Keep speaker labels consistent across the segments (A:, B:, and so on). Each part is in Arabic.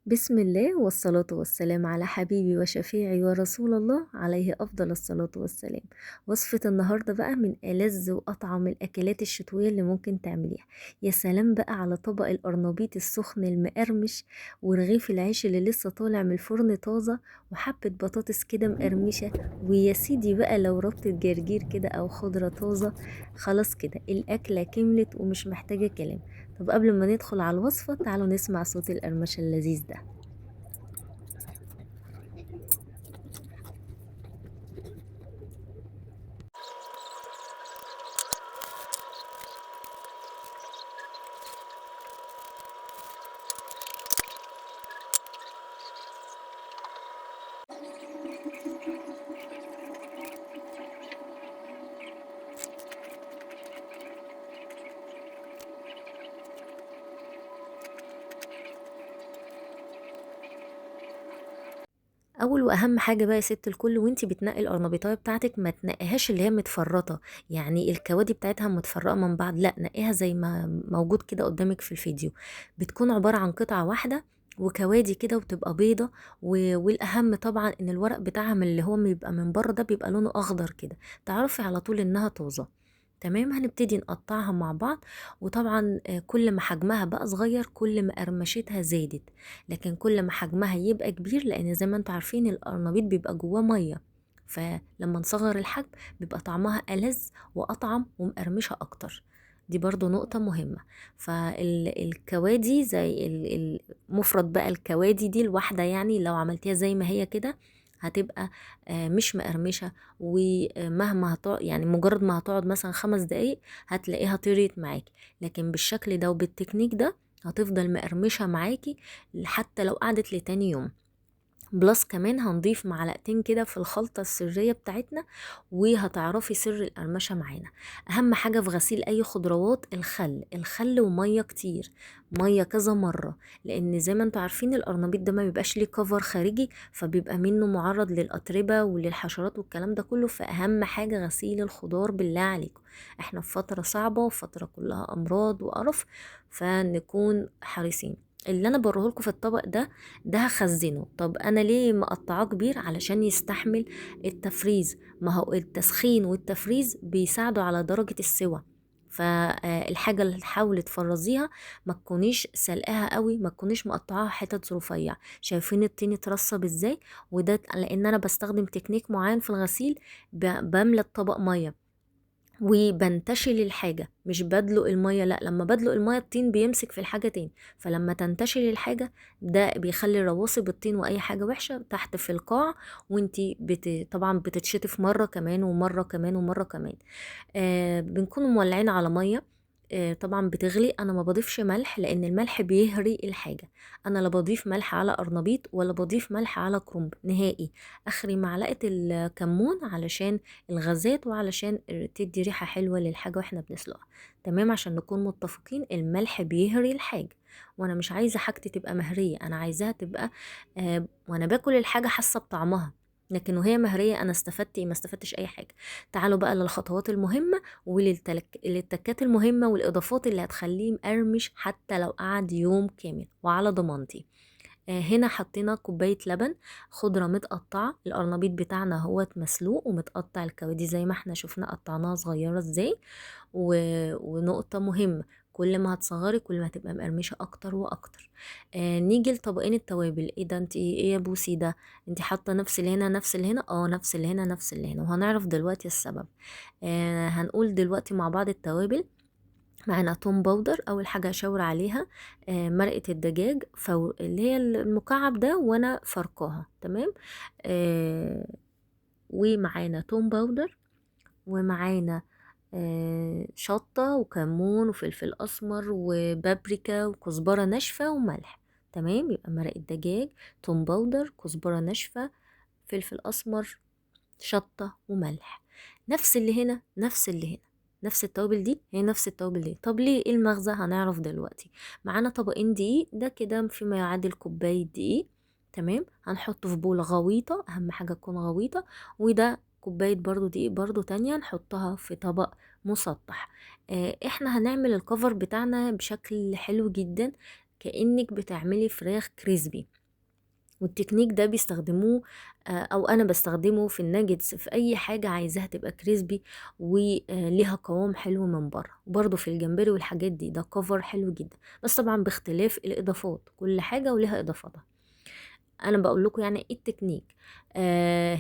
A: بسم الله والصلاة والسلام على حبيبي وشفيعي ورسول الله عليه أفضل الصلاة والسلام. وصفة النهاردة بقى من ألذ وأطعم الأكلات الشتوية اللي ممكن تعمليها. يا سلام بقى على طبق القرنبيط السخن المقرمش، ورغيف العيش اللي لسه طالع من الفرن طازة، وحبة بطاطس كده مقرمشة، ويا سيدي بقى لو ربطة جرجير كده أو خضرة طازة. خلاص كده الأكلة كملت ومش محتاجة كلام. طب قبل ما ندخل على الوصفة تعالوا نسمع صوت القرمشة اللذيذ ده. اول واهم حاجه بقى يا ست الكل، وانتي بتنقي القرنبيطايه بتاعتك ما تنقيهاش اللي هي متفرطه، يعني الكوادي بتاعتها متفرقه من بعض، لا نقيها زي ما موجود كده قدامك في الفيديو. بتكون عباره عن قطعه واحده وكوادي كده وبتبقى بيضه. والاهم طبعا ان الورق بتاعها من اللي هو بيبقى من بره ده بيبقى لونه اخضر كده، تعرفي على طول انها طازه. تمام، هنبتدي نقطعها مع بعض. وطبعا كل ما حجمها بقى صغير كل ما قرمشتها زادت، لكن كل ما حجمها يبقى كبير، لان زي ما انتوا عارفين القرنبيط بيبقى جواه ميه، فلما نصغر الحجم بيبقى طعمها ألذ وأطعم ومقرمشة أكتر. دي برضو نقطة مهمة. فالكوادي زي مفرد بقى الكوادي دي الواحدة، يعني لو عملتيها زي ما هي كده هتبقى مش مقرمشة. ومهما هتقعد، يعني مجرد ما هتقعد مثلا 5 دقايق هتلاقيها طريت معاكي، لكن بالشكل ده وبالتكنيك ده هتفضل مقرمشة معاكي حتى لو قعدت لتاني يوم. بلس كمان هنضيف معلقتين كده في الخلطة السرية بتاعتنا، وهتعرفي سر القرمشة معانا. اهم حاجة في غسيل اي خضروات الخل ومية كتير، مية كذا مرة، لان زي ما انتوا عارفين القرنبيط ده ما بيبقاش ليه كفر خارجي، فبيبقى منه معرض للأتربة وللحشرات والكلام ده كله. فاهم حاجة غسيل الخضار بالله عليكم، احنا في فترة صعبة وفترة كلها امراض وقرف، فنكون حريصين. اللي انا بوريهولكوا في الطبق ده هخزنه. طب انا ليه مقطعاه كبير؟ علشان يستحمل التفريز، ما هو التسخين والتفريز بيساعدوا على درجة السوى. فالحاجة اللي تحاولي تفرزيها ما تكونيش سلقاها قوي، ما تكونيش مقطعاها حتت رفيع. شايفين الطين اترصب ازاي؟ وده لان انا بستخدم تكنيك معين في الغسيل، بملى الطبق ميه وبنتشل الحاجة، مش بدلق المية، لا لما بدلق المية الطين بيمسك في الحاجة تاني، فلما تنتشل الحاجة ده بيخلي رواسب الطين واي حاجة وحشة تحت في القاع، وانتي طبعا بتتشطف مرة كمان ومرة كمان ومرة كمان. بنكون مولعين على ميه، طبعا بتغلي. انا ما بضيفش ملح لان الملح بيهري الحاجه. انا لا بضيف ملح على قرنبيط ولا بضيف ملح على كرنب نهائي. اخري معلقه الكمون علشان الغازات وعلشان تدي ريحه حلوه للحاجه واحنا بنسلقها. تمام، عشان نكون متفقين الملح بيهري الحاجه، وانا مش عايزه حاجتي تبقى مهريه، انا عايزاها تبقى وانا باكل الحاجه حاسه بطعمها. لكن وهي مهريه انا استفدت ايه؟ ما استفدتش اي حاجه. تعالوا بقى للخطوات المهمة وللتكات المهمة والإضافات اللي هتخليه مقرمش حتى لو قعد يوم كامل وعلى ضمانتي. هنا حطينا كوباية لبن، خضرة متقطعة، القرنبيط بتاعنا هو مسلوق ومتقطع، الكوادي زي ما احنا شفنا قطعناها صغيرة ازاي. و... ونقطة مهمة، كل ما هتصغري كل ما هتبقى مقرمشة اكتر واكتر. نيجي لطبقين التوابل. ايه ده؟ انت ايه يا بوسي ده؟ انت حاطة نفس اللي هنا نفس اللي هنا؟ اه نفس اللي هنا نفس اللي هنا، وهنعرف دلوقتي السبب. هنقول دلوقتي مع بعض التوابل. معانا توم باودر، اول حاجه اشاور عليها مرقه الدجاج اللي هي المكعب ده وانا فرقاها تمام. آه ومعانا توم باودر، ومعانا شطه وكمون وفلفل اسمر وبابريكا وكزبره ناشفه وملح. تمام، يبقى مرقه دجاج، توم باودر، كزبره ناشفه، فلفل اسمر، شطة وملح. نفس اللي هنا نفس اللي هنا، نفس التوابل دي هي نفس التوابل دي. طب ليه؟ ايه المغزى؟ هنعرف دلوقتي. معانا طبقين دقيق، ده كده فيما يعادل كوباية دقيق. تمام، هنحطه في بولة غويطة، اهم حاجة تكون غويطة. وده كوباية برضو دقيق برضو تانية نحطها في طبق مسطح. احنا هنعمل الكفر بتاعنا بشكل حلو جدا كأنك بتعملي فراخ كريسبي. والتكنيك ده بيستخدموه او انا بستخدمه في الناجتس، في اي حاجة عايزاها تبقى كريسبي وليها قوام حلو من بره. وبرضه في الجمبري والحاجات دي ده كفر حلو جدا، بس طبعا باختلاف الاضافات، كل حاجة وليها اضافاتها. انا بقول لكم يعني ايه التكنيك.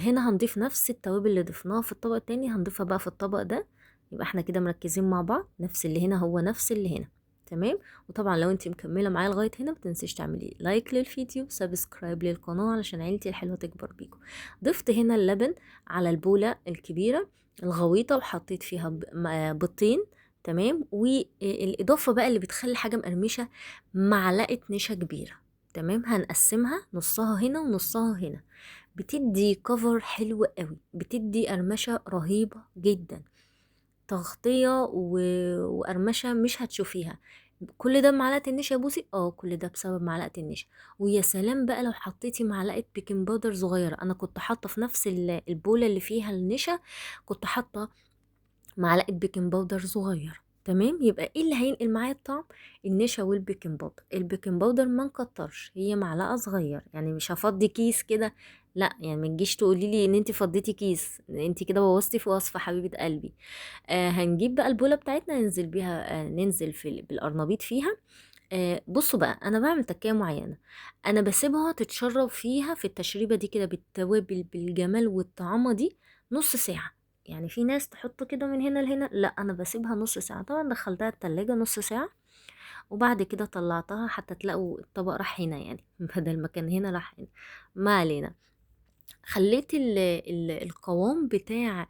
A: هنا هنضيف نفس التوابل اللي ضفناها في الطبق التاني هنضيفها بقى في الطبق ده. يبقى احنا كده مركزين مع بعض، نفس اللي هنا هو نفس اللي هنا. تمام. وطبعا لو انت مكمله معايا لغايه هنا متنسيش تعملي لايك للفيديو، سبسكرايب للقناه علشان عيلتي الحلوه تكبر بيكم. ضفت هنا اللبن على البوله الكبيره الغويطه، وحطيت فيها بيضتين. تمام. والاضافه بقى اللي بتخلي حاجه مقرمشه، معلقه نشا كبيره. تمام. هنقسمها نصها هنا ونصها هنا، بتدي كفر حلو قوي، بتدي قرمشة رهيبة جدا، تغطية وقرمشة مش هتشوفيها. كل ده بمعلقة النشا يا بوسي؟ كل ده بسبب معلقة النشا. ويا سلام بقى لو حطيتي معلقة بيكنج باودر صغيرة. انا كنت حاطة في نفس البولة اللي فيها النشا، كنت حاطة معلقة بيكنج باودر صغير. تمام. يبقى ايه اللي هينقل معايا الطعم؟ النشا والبيكنج باودر. البيكنج باودر ما نكترش، هي معلقة صغير، يعني مش هفضي كيس كده، لا يعني ما تجيش تقولي لي ان انت فضيتي كيس، انت كده بوظتي في وصفة حبيبة قلبي. هنجيب بقى البولة بتاعتنا ننزل بيها، ننزل بالقرنبيط فيها. بصوا بقى انا بعمل تكايه معينه، انا بسيبها تتشرب فيها في التشريبه دي كده بالتوابل بالجمال والطعامه دي نص ساعه. يعني في ناس تحط كده من هنا لهنا، لا انا بسيبها نص ساعه. طبعا دخلتها التلاجة نص ساعه، وبعد كده طلعتها حتى تلاقوا الطبق راح هنا يعني بدل ما كان هنا راح هنا. ما علينا. خليت القوام بتاع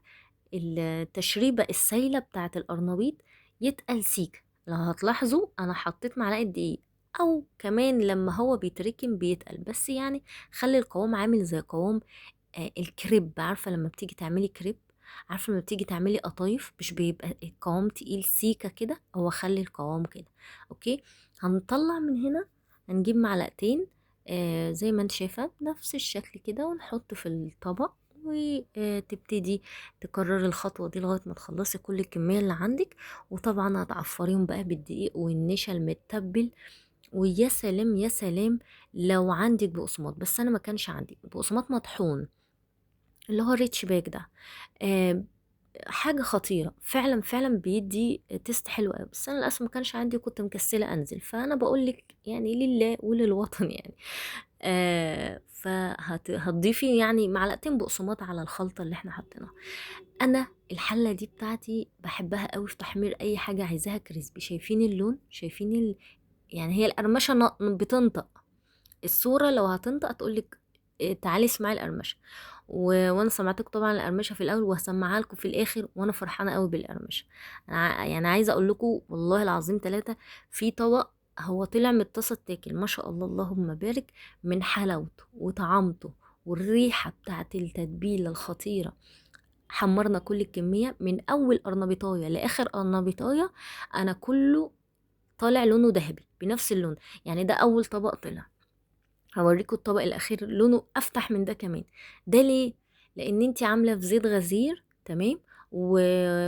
A: التشريبة السايلة بتاعة القرنبيط يتقل سيكة. لو هتلاحظوا انا حطيت معلقة دقيق، او كمان لما هو بيتركن بيتقل، بس يعني خلي القوام عامل زي قوام الكريب. عارفة لما بتيجي تعملي كريب، عارفة لما بتيجي تعملي قطايف مش بيبقى القوام تقيل سيكة كده؟ هو خلي القوام كده. اوكي. هنطلع من هنا، هنجيب معلقتين زي ما انت شايفة بنفس الشكل كده، ونحط في الطبق، وتبتدي تكرري الخطوة دي لغاية ما تخلصي كل الكمية اللي عندك. وطبعا هتعفريهم بقى بالدقيق والنشا المتبل. ويا سلام يا سلام لو عندك بقسماط، بس انا ما كانش عندي بقسماط مطحون اللي هو ريتش باك ده. آه حاجة خطيرة فعلا، فعلا بيدي تيست حلو قوي، بس انا للاسف ما كانش عندي وكنت مكسلة انزل، فانا بقولك يعني لله وللوطن يعني. فهتضيفي يعني معلقتين بقسماط على الخلطة اللي احنا حطيناها. انا الحلة دي بتاعتي بحبها قوي في تحمير اي حاجة عايزاها كريسبي. شايفين اللون؟ شايفين يعني هي القرمشة بتنطق. الصورة لو هتنطق تقولك تعالي اسمعي القرمشة. وانا سمعتك طبعا القرمشة في الاول، وهسمعها لكم في الاخر، وانا فرحانة قوي بالقرمشة. انا يعني عايزة اقول لكم والله العظيم ثلاثة، في طبق هو طلع متصل تاكل ما شاء الله اللهم بارك، من حلاوته وطعامته والريحة بتاعت التتبيلة الخطيرة. حمرنا كل الكمية من اول قرنبيطاية لاخر قرنبيطاية، انا كله طالع لونه ذهبي بنفس اللون. يعني ده اول طبق طلع، هوريكم الطبق الاخير لونه افتح من ده كمان. ده ليه؟ لان انتي عامله في زيت غزير. تمام. و...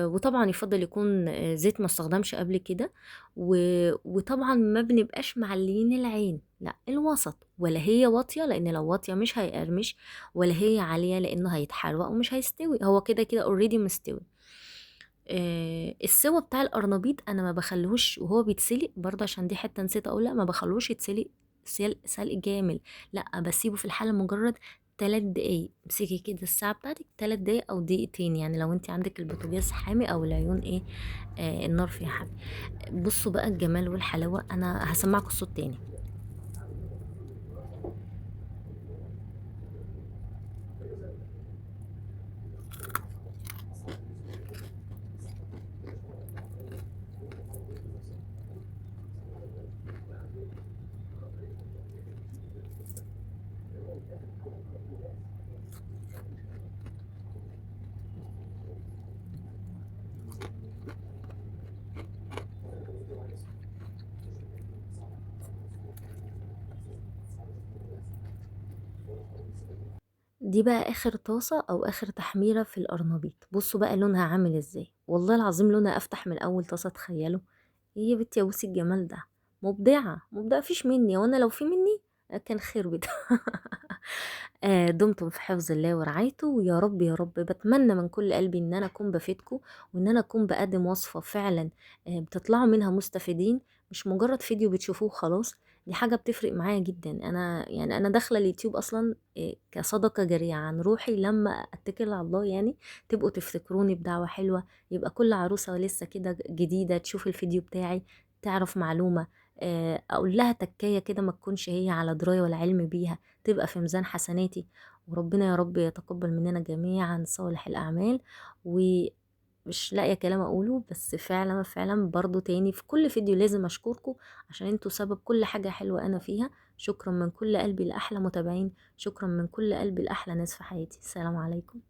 A: وطبعا يفضل يكون زيت ما استخدمش قبل كده. وطبعا ما بنبقاش معليين العين، لا الوسط، ولا هي واطيه لان لو واطيه مش هيقرمش، ولا هي عاليه لانه هيتحرق ومش هيستوي، هو كده كده اوريدي مستوي. السوا بتاع القرنبيط انا ما بخليهوش وهو بيتسلق برضه، عشان دي حته نسيت اقول، لا ما بخلوش يتسلق سلق جامل، لا بسيبه في الحله مجرد 3 دقايق. امسكي كده الساعه بتاعتك 3 دقايق او دقيقتين، يعني لو انت عندك البوتاجاز حامي او العيون ايه النار فيها حامي. بصوا بقى الجمال والحلاوه، انا هسمعكم الصوت تاني. دي بقى اخر طاسة او اخر تحميرة في القرنبيط. بصوا بقى لونها عامل ازاي، والله العظيم لونها افتح من اول طاسة، تخيلوا. ايه يا بنتي يا بوسي الجمال ده، مبدعة فيش مني، وانا لو في مني كان خير بده. دمتم في حفظ الله ورعايته، ويا رب يا رب بتمنى من كل قلبي ان انا اكون بفيدكم، وان انا اكون بقدم وصفة فعلا بتطلعوا منها مستفيدين، مش مجرد فيديو بتشوفوه خلاص. دي حاجة بتفرق معايا جدا. انا يعني انا داخلة اليوتيوب اصلا كصدقة جارية عن روحي، لما اتكل على الله يعني تبقوا تفتكروني بدعوة حلوة، يبقى كل عروسة لسه كده جديدة تشوف الفيديو بتاعي تعرف معلومة، اقول لها تكاية كده ما تكونش هي على دراية ولا علم بيها، تبقى في ميزان حسناتي. وربنا يا رب يتقبل مننا جميعا صالح الأعمال. ومش لاقية كلام أقوله، بس فعلا فعلا برضو تاني في كل فيديو لازم أشكركم، عشان انتوا سبب كل حاجة حلوة أنا فيها. شكرا من كل قلبي لأحلى متابعين، شكرا من كل قلبي لأحلى ناس في حياتي. السلام عليكم.